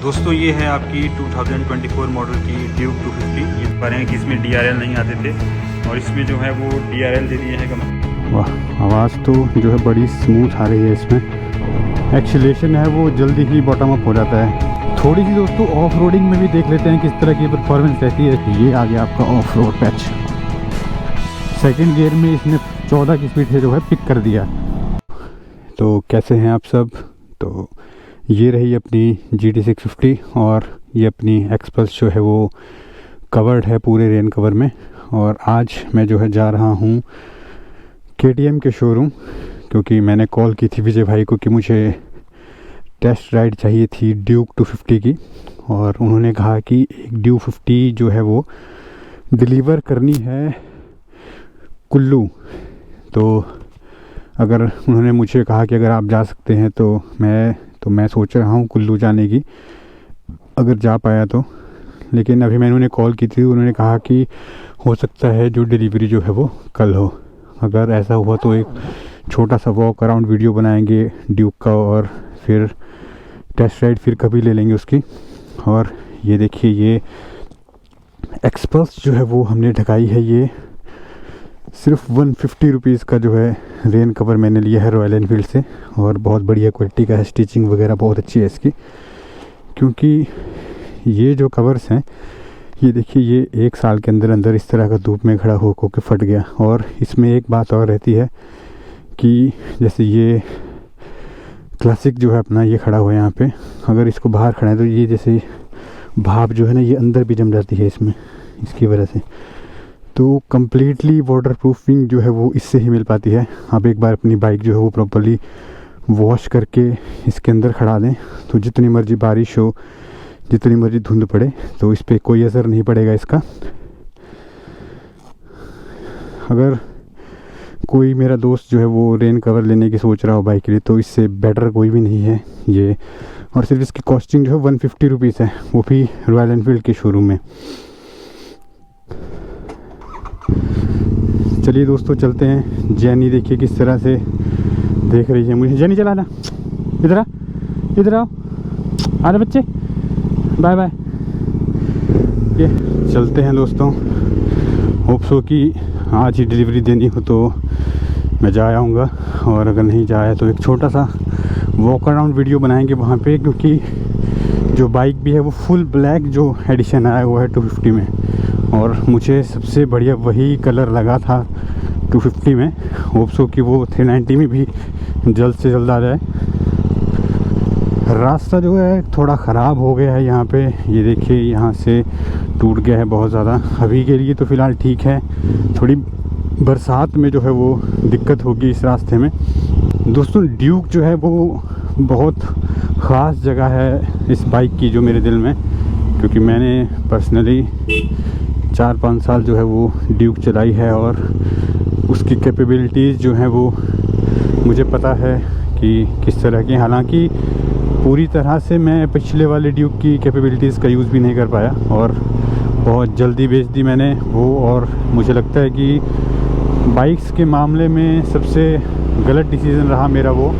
दोस्तों ये है आपकी 2024 मॉडल की ड्यूक 250। ये पा रहे हैं कि इसमें DRL नहीं आते थे और इसमें जो है वो DRL दे दिए हैं। वाह, आवाज़ तो जो है बड़ी स्मूथ आ रही है। इसमें एक्सीलरेशन है वो जल्दी ही बॉटम अप हो जाता है। थोड़ी सी दोस्तों ऑफ रोडिंग में भी देख लेते हैं किस तरह की परफॉर्मेंस रहती है। ये आ गया आपका of road patch. Second gear में इसने 14 की स्पीड से जो है पिक कर दिया। तो कैसे हैं आप सब? तो ये रही अपनी GT 650 और ये अपनी एक्सपल्स जो है वो कवर्ड है पूरे रेन कवर में। और आज मैं जो है जा रहा हूँ KTM के शोरूम, क्योंकि मैंने कॉल की थी विजय भाई को कि मुझे टेस्ट राइड चाहिए थी ड्यूक 250 की। और उन्होंने कहा कि एक ड्यूक 50 जो है वो डिलीवर करनी है कुल्लू। तो अगर उन्होंने मुझे कहा कि अगर आप जा सकते हैं तो मैं सोच रहा हूँ कुल्लू जाने की, अगर जा पाया तो। लेकिन अभी मैंने उन्हें कॉल की थी, उन्होंने कहा कि हो सकता है जो डिलीवरी जो है वो कल हो। अगर ऐसा हुआ तो एक छोटा सा वॉक अराउंड वीडियो बनाएंगे ड्यूक का, और फिर टेस्ट राइड फिर कभी ले लेंगे उसकी। और ये देखिए, ये एक्सपल्स जो है वो हमने ढकाई है। ये सिर्फ 150 रुपीज़ का जो है रेन कवर मैंने लिया है रॉयल एनफील्ड से, और बहुत बढ़िया क्वालिटी का है। स्टिचिंग वगैरह बहुत अच्छी है इसकी, क्योंकि ये जो कवर्स हैं ये देखिए, ये 1 साल के अंदर अंदर इस तरह का धूप में खड़ा होकर फट गया। और इसमें एक बात और रहती है कि जैसे ये क्लासिक जो है अपना, ये खड़ा हुआ है यहाँ पे, अगर इसको बाहर खड़ा है तो ये जैसे भाप जो है ना ये अंदर भी जम जाती है इसमें, इसकी वजह से। तो कम्प्लीटली वाटर प्रूफिंग जो है वो इससे ही मिल पाती है। आप एक बार अपनी बाइक जो है वो प्रॉपर्ली वॉश करके इसके अंदर खड़ा दें तो जितनी मर्जी बारिश हो, जितनी मर्जी धुंध पड़े, तो इस पर कोई असर नहीं पड़ेगा इसका। अगर कोई मेरा दोस्त जो है वो रेन कवर लेने की सोच रहा हो बाइक के लिए, तो इससे बेटर कोई भी नहीं है ये। और सिर्फ इसकी कॉस्टिंग जो है 150 रुपीज़ है, वो भी रॉयल एनफील्ड के शोरूम में। चलिए दोस्तों चलते हैं। जैनी देखिए किस तरह से देख रही है मुझे। जैनी चला ना, इधर आओ, आ रहे बच्चे, बाय बाय। ये चलते हैं दोस्तों। होप सो कि आज ही डिलीवरी देनी हो तो मैं जा आऊँगा, और अगर नहीं जाया तो एक छोटा सा वॉक अराउंड वीडियो बनाएंगे वहाँ पे, क्योंकि जो बाइक भी है वो फुल ब्लैक जो एडिशन आया हुआ है 250 में, और मुझे सबसे बढ़िया वही कलर लगा था 250 में। होप सो कि वो 390 में भी जल्द से जल्द आ जाए। रास्ता जो है थोड़ा ख़राब हो गया है यहाँ पे, ये देखिए यहाँ से टूट गया है बहुत ज़्यादा। अभी के लिए तो फ़िलहाल ठीक है, थोड़ी बरसात में जो है वो दिक्कत होगी इस रास्ते में। दोस्तों ड्यूक जो है वो बहुत ख़ास जगह है इस बाइक की जो मेरे दिल में, क्योंकि मैंने पर्सनली 4-5 साल जो है वो ड्यूक चलाई है, और उसकी कैपेबिलिटीज़ जो हैं वो मुझे पता है कि किस तरह की। हालांकि पूरी तरह से मैं पिछले वाले ड्यूक की कैपेबिलिटीज़ का यूज़ भी नहीं कर पाया, और बहुत जल्दी बेच दी मैंने वो। और मुझे लगता है कि बाइक्स के मामले में सबसे गलत डिसीज़न रहा मेरा वो।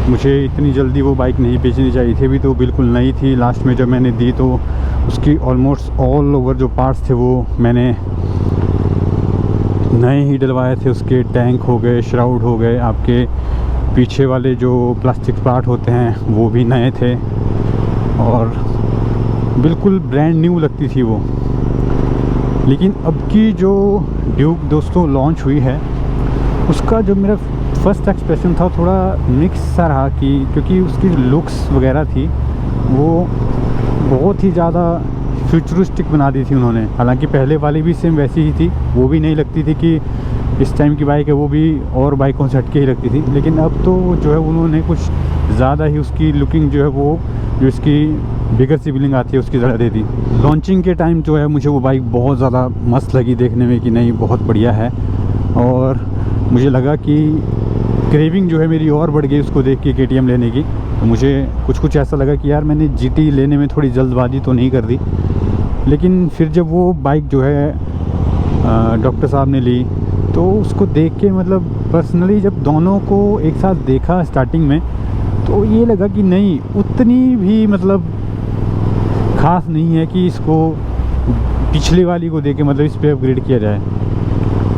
मुझे इतनी जल्दी वो बाइक नहीं बेचनी चाहिए थी। अभी तो बिल्कुल नई थी, लास्ट में जब मैंने दी तो उसकी ऑलमोस्ट ऑल ओवर जो पार्ट्स थे वो मैंने नए ही डलवाए थे। उसके टैंक हो गए, श्राउड हो गए, आपके पीछे वाले जो प्लास्टिक पार्ट होते हैं वो भी नए थे, और बिल्कुल ब्रांड न्यू लगती थी वो। लेकिन अब की जो ड्यूक दोस्तों लॉन्च हुई है, उसका जो मेरा फर्स्ट एक्सप्रेशन था थोड़ा मिक्स सा रहा, कि क्योंकि उसकी लुक्स वगैरह थी वो बहुत ही ज़्यादा फ्यूचरिस्टिक बना दी थी उन्होंने। हालांकि पहले वाली भी सेम वैसी ही थी, वो भी नहीं लगती थी कि इस टाइम की बाइक है, वो भी और बाइकों से हटके ही लगती थी। लेकिन अब तो जो है उन्होंने कुछ ज़्यादा ही उसकी लुकिंग जो है वो, जो इसकी बिगर सी बिलिंग आती है उसकी ज़्यादा दे दी। लॉन्चिंग के टाइम जो है मुझे वो बाइक बहुत ज़्यादा मस्त लगी देखने में, कि नहीं बहुत बढ़िया है। और मुझे लगा कि क्रेविंग जो है मेरी और बढ़ गई उसको देख के KTM लेने की। तो मुझे कुछ ऐसा लगा कि यार मैंने GT लेने में थोड़ी जल्दबाजी तो नहीं कर दी। लेकिन फिर जब वो बाइक जो है डॉक्टर साहब ने ली, तो उसको देख के मतलब पर्सनली जब दोनों को एक साथ देखा स्टार्टिंग में, तो ये लगा कि नहीं उतनी भी मतलब ख़ास नहीं है कि इसको पिछले वाली को देके मतलब इस पर अपग्रेड किया जाए,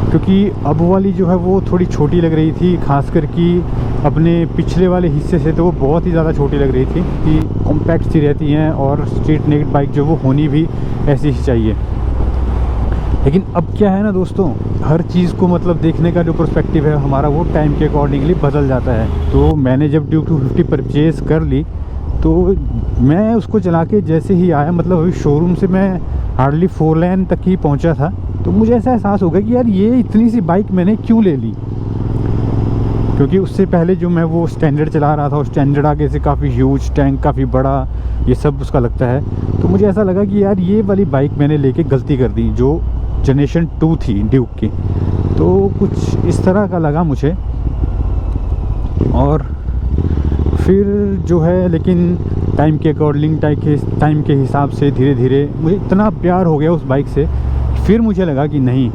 क्योंकि अब वाली जो है वो थोड़ी छोटी लग रही थी, खासकर कि अपने पिछले वाले हिस्से से तो वो बहुत ही ज़्यादा छोटी लग रही थी कि कॉम्पैक्ट सी रहती हैं, और स्ट्रीट नेकेड बाइक जो वो होनी भी ऐसी ही चाहिए। लेकिन अब क्या है ना दोस्तों, हर चीज़ को मतलब देखने का जो पर्सपेक्टिव है हमारा वो टाइम के अकॉर्डिंगली बदल जाता है। तो मैंने जब ड्यूक 250 परचेज़ कर ली तो मैं उसको चला के जैसे ही आया, मतलब अभी शोरूम से मैं हार्डली 4 लेन तक ही पहुंचा था, तो मुझे ऐसा एहसास हो गया कि यार ये इतनी सी बाइक मैंने क्यों ले ली। क्योंकि उससे पहले जो मैं वो स्टैंडर्ड चला रहा था, और स्टैंडर्ड आगे से काफ़ी ह्यूज, टैंक काफ़ी बड़ा, ये सब उसका लगता है। तो मुझे ऐसा लगा कि यार ये वाली बाइक मैंने लेके गलती कर दी, जो जनरेशन 2 थी ड्यूक की। तो कुछ इस तरह का लगा मुझे। और फिर जो है, लेकिन टाइम के अकॉर्डिंग, टाइम के हिसाब से धीरे धीरे मुझे इतना प्यार हो गया उस बाइक से, फिर मुझे लगा कि नहीं,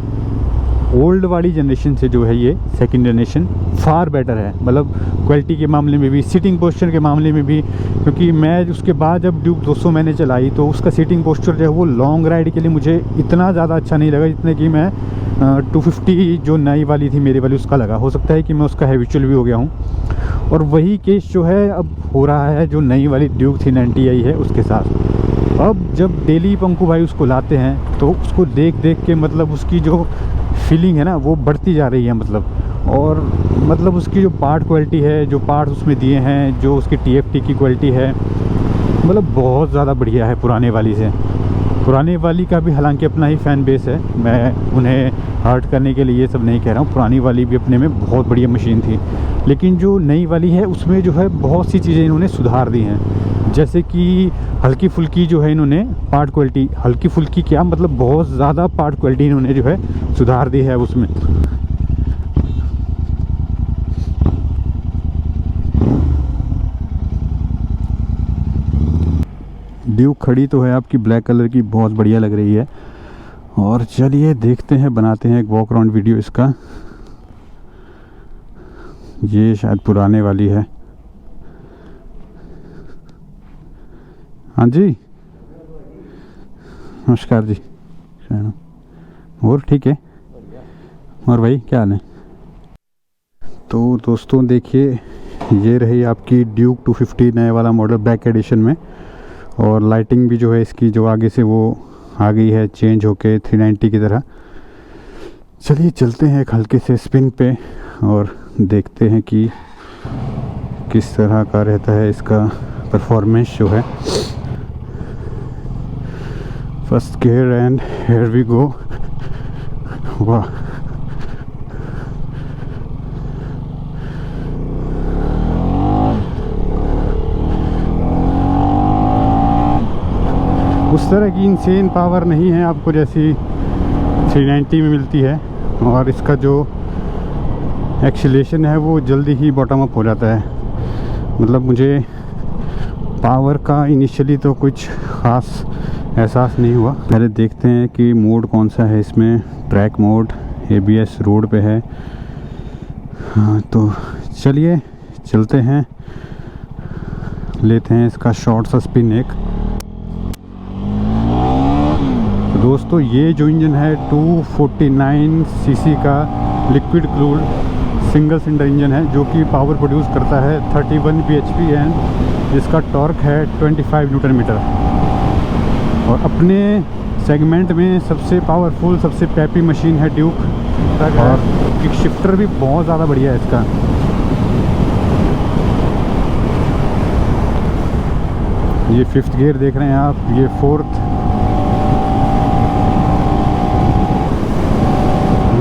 ओल्ड वाली जनरेशन से जो है ये सेकंड जनरेशन फार बेटर है, मतलब क्वालिटी के मामले में भी, सीटिंग पोस्चर के मामले में भी। क्योंकि मैं उसके बाद जब ड्यूक 200 मैंने चलाई तो उसका सीटिंग पोस्चर जो है वो लॉन्ग राइड के लिए मुझे इतना ज़्यादा अच्छा नहीं लगा जितने कि मैं 250 जो नई वाली थी मेरे वाली उसका लगा। हो सकता है कि मैं उसका हैबिचुअल भी हो गया हूँ। और वही केस जो है अब हो रहा है जो नई वाली ड्यूक 390i है उसके साथ। अब जब डेली पंकु भाई उसको लाते हैं तो उसको देख देख के मतलब उसकी जो फीलिंग है ना वो बढ़ती जा रही है, और मतलब उसकी जो पार्ट क्वालिटी है, जो पार्ट्स उसमें दिए हैं, जो उसकी TFT की क्वालिटी है, मतलब बहुत ज़्यादा बढ़िया है पुराने वाली से। पुराने वाली का भी हालांकि अपना ही फ़ैन बेस है, मैं उन्हें हर्ट करने के लिए ये सब नहीं कह रहा हूँ। पुरानी वाली भी अपने में बहुत बढ़िया मशीन थी, लेकिन जो नई वाली है उसमें जो है बहुत सी चीज़ें इन्होंने सुधार दी हैं। जैसे कि हल्की फुल्की जो है इन्होंने पार्ट क्वालिटी, हल्की फुल्की क्या मतलब बहुत ज़्यादा पार्ट क्वालिटी इन्होंने जो है सुधार दी है उसमें। ड्यूक खड़ी तो है आपकी ब्लैक कलर की, बहुत बढ़िया लग रही है। और चलिए देखते हैं, बनाते हैं एक वॉक अराउंड वीडियो इसका। ये शायद पुराने वाली है। हाँ जी, नमस्कार जी। और ठीक है, और भाई क्या हाल है? तो दोस्तों देखिए, ये रही आपकी ड्यूक 250 नए वाला मॉडल ब्लैक एडिशन में। और लाइटिंग भी जो है इसकी जो आगे से वो आ गई है चेंज होके 390 की तरह। चलिए चलते हैं एक हल्के से स्पिन पे और देखते हैं कि किस तरह का रहता है इसका परफॉर्मेंस जो है। First gear and here we go. वाह, उस तरह की इंसेन पावर नहीं है आपको जैसी 390 में मिलती है। और इसका जो एक्सीलरेशन है वो जल्दी ही बॉटम अप हो जाता है। मतलब मुझे पावर का इनिशियली तो कुछ ख़ास एहसास नहीं हुआ। पहले देखते हैं कि मोड कौन सा है इसमें। ट्रैक मोड, ABS रोड पे है। हाँ तो चलिए चलते हैं, लेते हैं इसका शॉर्ट सा स्पिन एक। दोस्तों ये जो इंजन है 249 सीसी का liquid cooled single cylinder engine है, जो कि पावर प्रोड्यूस करता है 31 bhp एंड जिसका टॉर्क है 25 न्यूटन मीटर। और अपने सेगमेंट में सबसे पावरफुल, सबसे पैपी मशीन है ड्यूक। और किक शिफ्टर भी बहुत ज़्यादा बढ़िया है इसका। ये 5th गियर देख रहे हैं आप, ये 4th।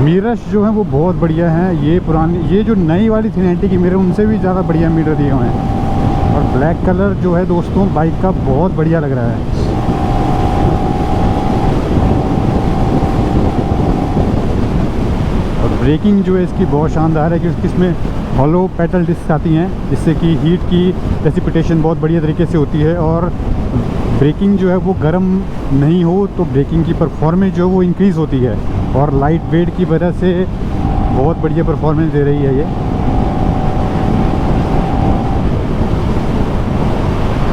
मिरर्स जो हैं वो बहुत बढ़िया हैं। ये पुरानी, ये जो नई वाली 390 की मिरर उनसे भी ज़्यादा बढ़िया मिरर दिए हुए हैं। और ब्लैक कलर जो है दोस्तों बाइक का बहुत बढ़िया लग रहा है। और ब्रेकिंग जो है इसकी बहुत शानदार है, क्योंकि इसमें हॉलो पेडल डिस्क आती हैं, जिससे कि हीट की रेसिपिटेशन बहुत बढ़िया तरीके से होती है। और ब्रेकिंग जो है वो गर्म नहीं हो तो ब्रेकिंग की परफॉर्मेंस जो है वो इंक्रीज़ होती है। और लाइट वेट की वजह से बहुत बढ़िया परफॉर्मेंस दे रही है ये।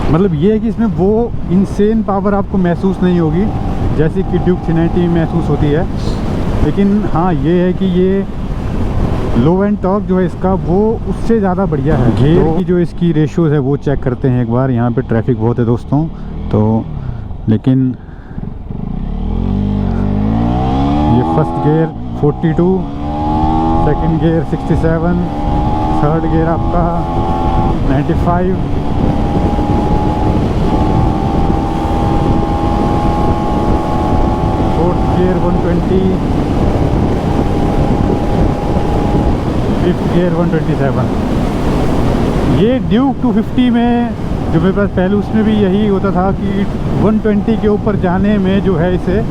मतलब ये है कि इसमें वो इंसेन पावर आपको महसूस नहीं होगी जैसे कि ड्यूक 390 में महसूस होती है, लेकिन हाँ ये है कि ये लो एंड टॉर्क जो है इसका वो उससे ज़्यादा बढ़िया है। गियर की जो इसकी रेशियोज़ है वो चेक करते हैं एक बार। यहाँ पे ट्रैफिक बहुत है दोस्तों, तो लेकिन ये first gear 42, second gear 67, third gear आपका 95, फोर्थ गियर 120, फिफ्थ गियर 127। ये ड्यूक 250 में जो मेरे पास पहले उसमें भी यही होता था कि 120 के ऊपर जाने में जो है इसे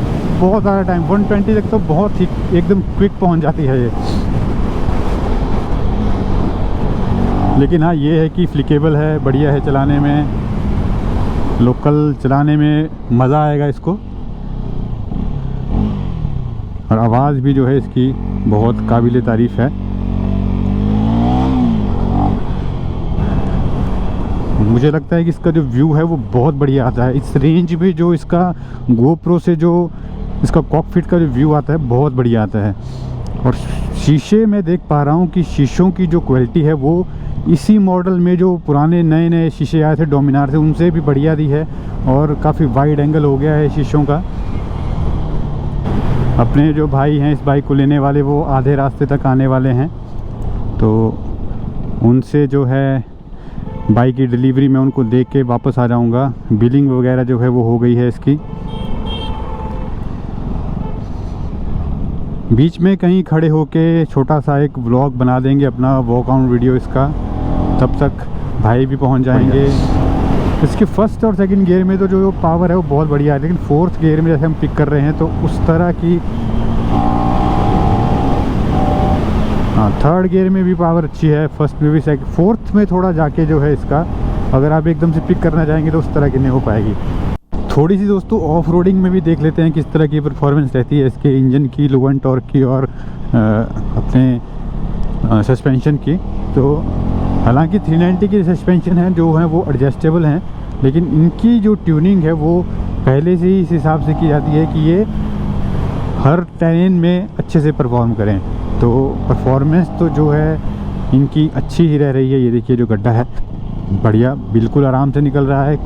बहुत ज़्यादा टाइम, 120 तक तो बहुत ही एकदम क्विक पहुंच जाती है ये। लेकिन हाँ ये है कि फ्लिकेबल है, बढ़िया है चलाने में, लोकल चलाने में मज़ा आएगा इसको। और आवाज़ भी जो है इसकी बहुत काबिल तारीफ़ है। मुझे लगता है कि इसका जो व्यू है वो बहुत बढ़िया आता है। इस रेंज में जो इसका गोप्रो से जो इसका कॉकपिट का जो व्यू आता है बहुत बढ़िया आता है। और शीशे में देख पा रहा हूँ कि शीशों की जो क्वालिटी है वो इसी मॉडल में जो पुराने नए नए शीशे आए थे डोमिनार से उनसे भी बढ़िया दी है, और काफ़ी वाइड एंगल हो गया है शीशों का। अपने जो भाई हैं इस बाइक को लेने वाले वो आधे रास्ते तक आने वाले हैं, तो उनसे जो है बाइक की डिलीवरी में उनको देख के वापस आ जाऊंगा। बिलिंग वगैरह जो है वो हो गई है इसकी। बीच में कहीं खड़े होके छोटा सा एक व्लॉग बना देंगे अपना वॉकआउट वीडियो इसका, तब तक भाई भी पहुंच जाएंगे। इसके फर्स्ट और सेकंड गियर में तो जो पावर है वो बहुत बढ़िया है, लेकिन फोर्थ गियर में जैसे हम पिक कर रहे हैं तो उस तरह की, हाँ थर्ड गियर में भी पावर अच्छी है, फर्स्ट में भी, फोर्थ में थोड़ा जाके जो है इसका अगर आप एकदम से पिक करना चाहेंगे तो उस तरह की नहीं हो पाएगी। थोड़ी सी दोस्तों ऑफ रोडिंग में भी देख लेते हैं किस तरह की परफॉर्मेंस रहती है इसके इंजन की, लो एंड टॉर्क की और अपने सस्पेंशन की। तो हालांकि 390 की सस्पेंशन है जो है वो एडजस्टेबल हैं, लेकिन इनकी जो ट्यूनिंग है वो पहले से ही इस हिसाब से की जाती है कि ये हर टेरेन में अच्छे से परफॉर्म करें। तो परफॉर्मेंस तो जो है इनकी अच्छी ही रह रही है। ये देखिए जो गड्ढा है बढ़िया, बिल्कुल आराम से निकल रहा है,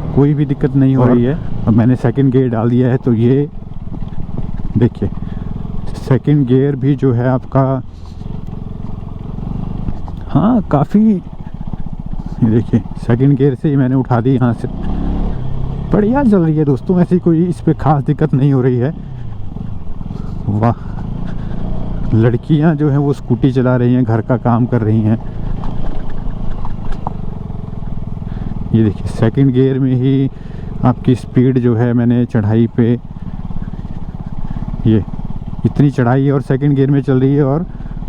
कोई भी दिक्कत नहीं हो रही है। अब मैंने सेकंड गियर डाल दिया है तो ये देखिए सेकंड गियर भी जो है आपका, हाँ काफ़ी, ये देखिए सेकंड गियर से ही मैंने उठा दी यहाँ से, बढ़िया चल रही है दोस्तों। ऐसी कोई इस पर ख़ास दिक्कत नहीं हो रही है। वाह, लड़कियां जो हैं वो स्कूटी चला रही हैं, घर का काम कर रही हैं। ये देखिए सेकंड गियर में ही आपकी स्पीड जो है मैंने चढ़ाई पे, ये इतनी चढ़ाई और सेकंड गियर में चल रही है, और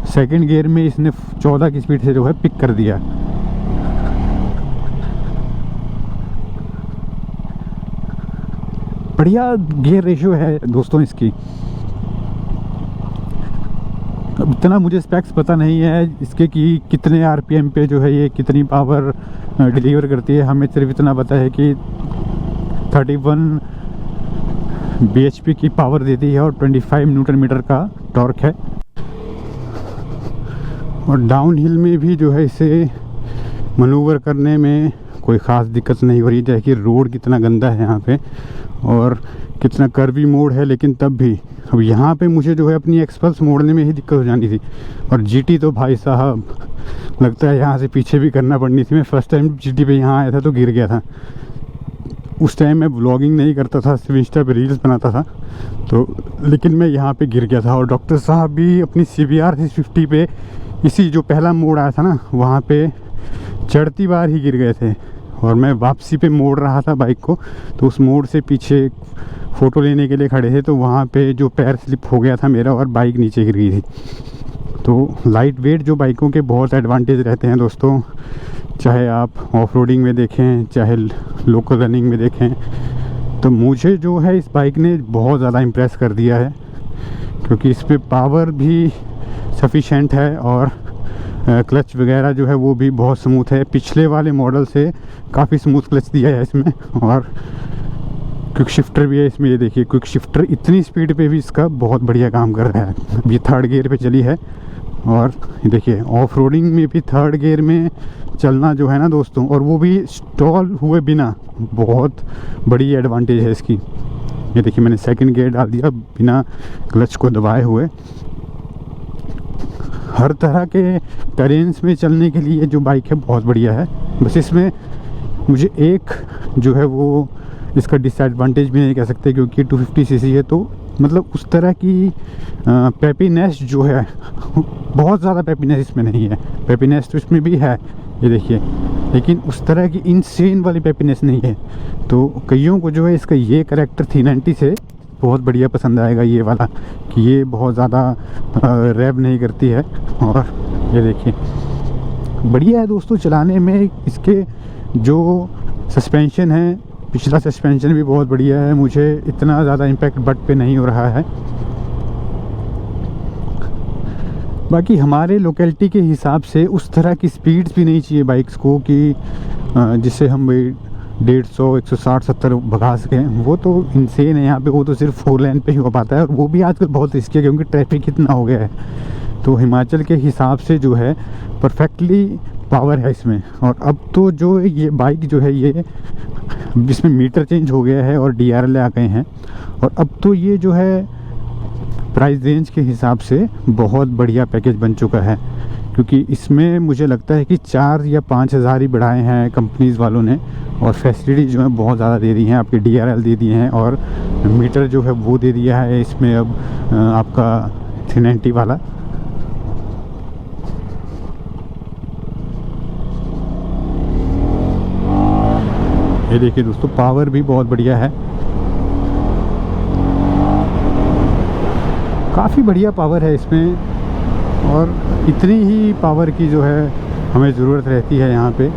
सेकंड गियर में इसने 14 की स्पीड से जो है पिक कर दिया। बढ़िया गियर रेशियो है दोस्तों इसकी। इतना मुझे स्पेक्स पता नहीं है इसके कि कितने आरपीएम पे जो है ये कितनी पावर डिलीवर करती है। हमें सिर्फ इतना पता है कि 31 bhp की पावर देती है और 25 न्यूटन मीटर का टॉर्क है। और डाउन हिल में भी जो है इसे मनूवर करने में कोई ख़ास दिक्कत नहीं हो रही है कि रोड कितना गंदा है यहाँ पे और कितना कर्वी मोड़ है, लेकिन तब भी अब यहाँ पे मुझे जो है अपनी एक्सपल्स मोड़ने में ही दिक्कत हो जानी थी। और जीटी तो भाई साहब लगता है यहाँ से पीछे भी करना पड़नी थी। मैं फर्स्ट टाइम जीटी पे यहाँ आया था तो गिर गया था। उस टाइम मैं व्लॉगिंग नहीं करता था, सिर्फ इंस्टा पे रील्स बनाता था, तो लेकिन मैं यहाँ पे गिर गया था। और डॉक्टर साहब भी अपनी CBR 650 पे इसी जो पहला मोड़ आया था ना वहाँ पे चढ़ती बार ही गिर गए थे। और मैं वापसी पे मोड़ रहा था बाइक को, तो उस मोड़ से पीछे फ़ोटो लेने के लिए खड़े थे, तो वहाँ पे जो पैर स्लिप हो गया था मेरा और बाइक नीचे गिर गई थी। तो लाइट वेट जो बाइकों के बहुत एडवांटेज रहते हैं दोस्तों, चाहे आप ऑफ रोडिंग में देखें चाहे लोकल रनिंग में देखें। तो मुझे जो है इस बाइक ने बहुत ज़्यादा इम्प्रेस कर दिया है, क्योंकि इस पर पावर भी सफिशेंट है और क्लच वगैरह जो है वो भी बहुत स्मूथ है, पिछले वाले मॉडल से काफ़ी स्मूथ क्लच दिया है इसमें। और क्विक शिफ्टर भी है इसमें, ये देखिए क्विक शिफ्टर इतनी स्पीड पे भी इसका बहुत बढ़िया काम कर रहा है। अब ये 3rd गियर पे चली है और ये देखिए ऑफ रोडिंग में भी 3rd गियर में चलना जो है ना दोस्तों, और वो भी स्टॉल हुए बिना, बहुत बड़ी एडवांटेज है इसकी। ये देखिए मैंने 2nd गियर डाल दिया बिना क्लच को दबाए हुए। हर तरह के टेरेन्स में चलने के लिए जो बाइक है बहुत बढ़िया है। बस इसमें मुझे एक जो है वो इसका डिसएडवांटेज भी नहीं कह सकते, क्योंकि 250 सीसी है, तो मतलब उस तरह की पेपीनेस जो है बहुत ज़्यादा पेपीनेस इसमें नहीं है। पेपीनेस तो इसमें भी है, ये देखिए, लेकिन उस तरह की इनसेन वाली पेपीनेस नहीं है। तो कईयों को जो है इसका ये कैरेक्टर 390 से बहुत बढ़िया पसंद आएगा, ये वाला, कि ये बहुत ज़्यादा रैब नहीं करती है। और ये देखिए बढ़िया है दोस्तों चलाने में। इसके जो सस्पेंशन है, पिछला सस्पेंशन भी बहुत बढ़िया है, मुझे इतना ज़्यादा इम्पैक्ट बट पे नहीं हो रहा है। बाकी हमारे लोकेलिटी के हिसाब से उस तरह की स्पीड्स भी नहीं चाहिए बाइक्स को कि जिससे हम 150, 160, 70 भगा सकें। वो तो इनसेन है यहाँ पे, वो तो सिर्फ 4 लेन पे ही हो पाता है, और वो भी आजकल बहुत रिस्की है क्योंकि ट्रैफिक इतना हो गया है। तो हिमाचल के हिसाब से जो है परफेक्टली पावर है इसमें। और अब तो जो ये बाइक जो है ये इसमें मीटर चेंज हो गया है और DRL आ गए हैं, और अब तो ये जो है प्राइस रेंज के हिसाब से बहुत बढ़िया पैकेज बन चुका है। क्योंकि इसमें मुझे लगता है कि 4 या 5 हज़ार ही बढ़ाए हैं कंपनीज़ वालों ने, और फैसिलिटी जो है बहुत ज़्यादा दे दी हैं। आपके DRL दे दिए हैं और मीटर जो है वो दे दिया है इसमें अब आपका 390 वाला। ये देखिए दोस्तों पावर भी बहुत बढ़िया है, काफ़ी बढ़िया पावर है इसमें। और इतनी ही पावर की जो है हमें ज़रूरत रहती है यहाँ पे।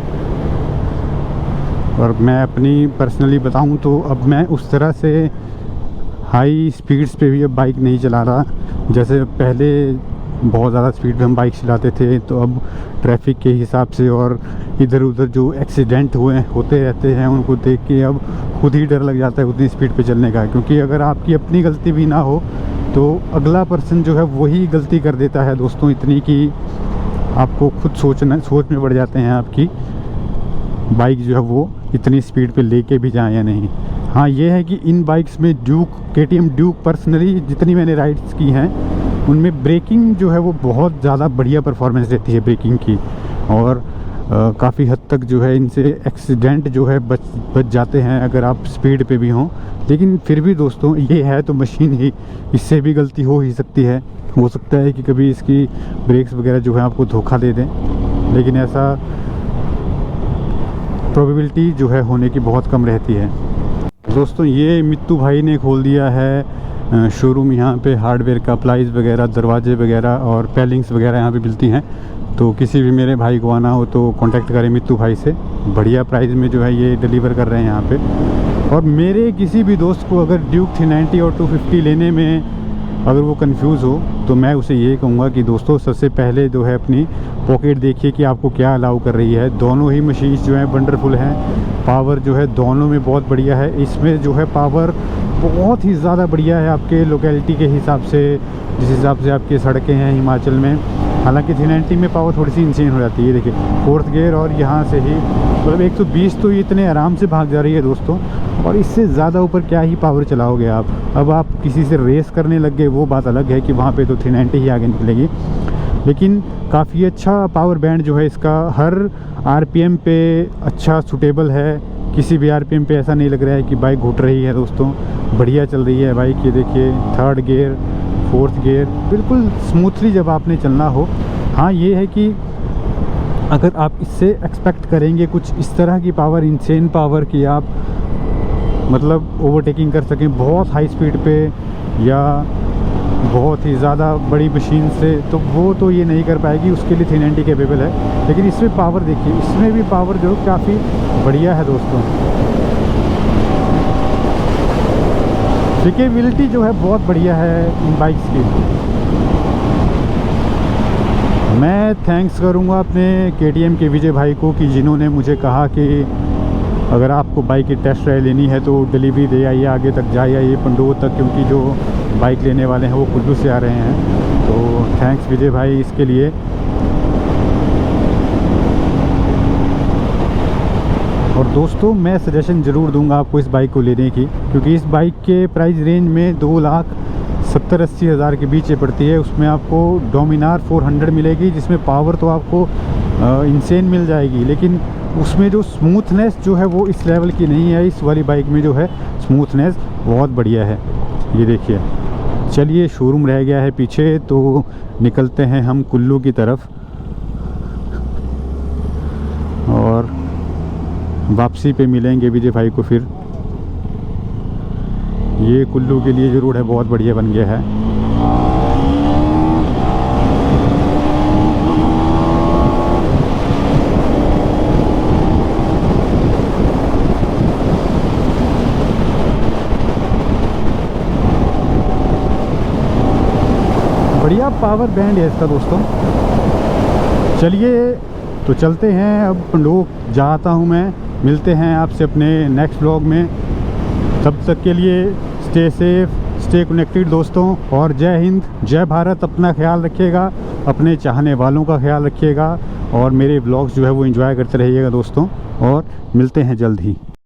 और मैं अपनी पर्सनली बताऊँ तो अब मैं उस तरह से हाई स्पीड्स पे भी अब बाइक नहीं चला रहा। जैसे पहले बहुत ज़्यादा स्पीड पे हम बाइक चलाते थे, तो अब ट्रैफिक के हिसाब से और इधर उधर जो एक्सीडेंट होते रहते हैं उनको देख के अब खुद ही डर लग जाता है उतनी स्पीड पे चलने का। क्योंकि अगर आपकी अपनी गलती भी ना हो तो अगला पर्सन जो है वही गलती कर देता है दोस्तों, इतनी कि आपको खुद सोच में पड़ जाते हैं आपकी बाइक जो है वो इतनी स्पीड पे लेके भी जाए या नहीं। हाँ ये है कि इन बाइक्स में KTM ड्यूक पर्सनली जितनी मैंने राइड्स की हैं उनमें ब्रेकिंग जो है वो बहुत ज़्यादा बढ़िया परफॉर्मेंस रहती है ब्रेकिंग की, और काफ़ी हद तक जो है इनसे एक्सीडेंट जो है बच जाते हैं अगर आप स्पीड पे भी हों। लेकिन फिर भी दोस्तों ये है तो मशीन ही, इससे भी गलती हो ही सकती है। हो सकता है कि कभी इसकी ब्रेक्स वगैरह जो है आपको धोखा दे दें, लेकिन ऐसा प्रोबेबिलिटी जो है होने की बहुत कम रहती है। दोस्तों ये मित्तू भाई ने खोल दिया है शोरूम यहाँ पे, हार्डवेयर का अप्लाइज वगैरह, दरवाजे वगैरह और पैलिंग्स वगैरह यहाँ पे मिलती हैं। तो किसी भी मेरे भाई को आना हो तो कांटेक्ट करें मित्तू भाई से, बढ़िया प्राइस में जो है ये डिलीवर कर रहे हैं यहाँ पे। और मेरे किसी भी दोस्त को अगर ड्यूक 390 और 250 लेने में अगर वो कंफ्यूज हो तो मैं उसे ये कहूँगा कि दोस्तों सबसे पहले जो है अपनी पॉकेट देखिए कि आपको क्या अलाउ कर रही है। दोनों ही मशीन्स जो हैं वंडरफुल हैं, पावर जो है दोनों में बहुत बढ़िया है। इसमें जो है पावर बहुत ही ज़्यादा बढ़िया है आपके लोकेलिटी के हिसाब से, जिस हिसाब से आपकी सड़कें हैं हिमाचल में। हालांकि 390 में पावर थोड़ी सी इंसेन हो जाती है। देखिए 4th गियर और यहाँ से ही मतलब 120 तो ये इतने आराम से भाग जा रही है दोस्तों, और इससे ज़्यादा ऊपर क्या ही पावर चलाओगे आप। अब आप किसी से रेस करने लग गए वो बात अलग है कि वहाँ पे तो 390 ही आगे निकलेगी, लेकिन काफ़ी अच्छा पावर बैंड जो है इसका हर RPM पे अच्छा सूटेबल है। किसी भी RPM पे ऐसा नहीं लग रहा है कि बाइक घुट रही है दोस्तों, बढ़िया चल रही है बाइक। ये देखिए 3rd गियर 4th गियर बिल्कुल स्मूथली जब आपने चलना हो। हाँ ये है कि अगर आप इससे एक्सपेक्ट करेंगे कुछ इस तरह की पावर, इंसेन पावर कि आप मतलब ओवरटेकिंग कर सकें बहुत हाई स्पीड पे या बहुत ही ज़्यादा बड़ी मशीन से, तो वो तो ये नहीं कर पाएगी, उसके लिए 390 कैपेबल है। लेकिन इसमें पावर देखिए, इसमें भी पावर जो काफ़ी बढ़िया है दोस्तों। पिकेबिलिटी जो है बहुत बढ़िया है इन बाइक्स की। मैं थैंक्स करूंगा अपने KTM के विजय भाई को कि जिन्होंने मुझे कहा कि अगर आपको बाइक की टेस्ट ड्राइव लेनी है तो डिलीवरी दे आइए, आगे तक जाइए, ये पंडोर तक, क्योंकि जो बाइक लेने वाले हैं वो कुल्लू से आ रहे हैं। तो थैंक्स विजय भाई इसके लिए। और दोस्तों मैं सजेशन ज़रूर दूंगा आपको इस बाइक को लेने की, क्योंकि इस बाइक के प्राइस रेंज में 2,70,80 हज़ार के बीच पड़ती है। उसमें आपको डोमिनार 400 मिलेगी, जिसमें पावर तो आपको इंसेन मिल जाएगी, लेकिन उसमें जो स्मूथनेस जो है वो इस लेवल की नहीं है। इस वाली बाइक में जो है स्मूथनेस बहुत बढ़िया है। ये देखिए। चलिए, शोरूम रह गया है पीछे, तो निकलते हैं हम कुल्लू की तरफ और वापसी पे मिलेंगे विजय भाई को फिर। ये कुल्लू के लिए जो रोड है बहुत बढ़िया बन गया है। बढ़िया पावर बैंड है इसका दोस्तों। चलिए तो चलते हैं, अब पंडोक जाता हूँ मैं। मिलते हैं आपसे अपने नेक्स्ट व्लॉग में। तब तक के लिए स्टे सेफ, स्टे कनेक्टेड दोस्तों, और जय हिंद, जय भारत। अपना ख्याल रखिएगा, अपने चाहने वालों का ख्याल रखिएगा, और मेरे व्लॉग्स जो है वो एंजॉय करते रहिएगा दोस्तों, और मिलते हैं जल्द ही।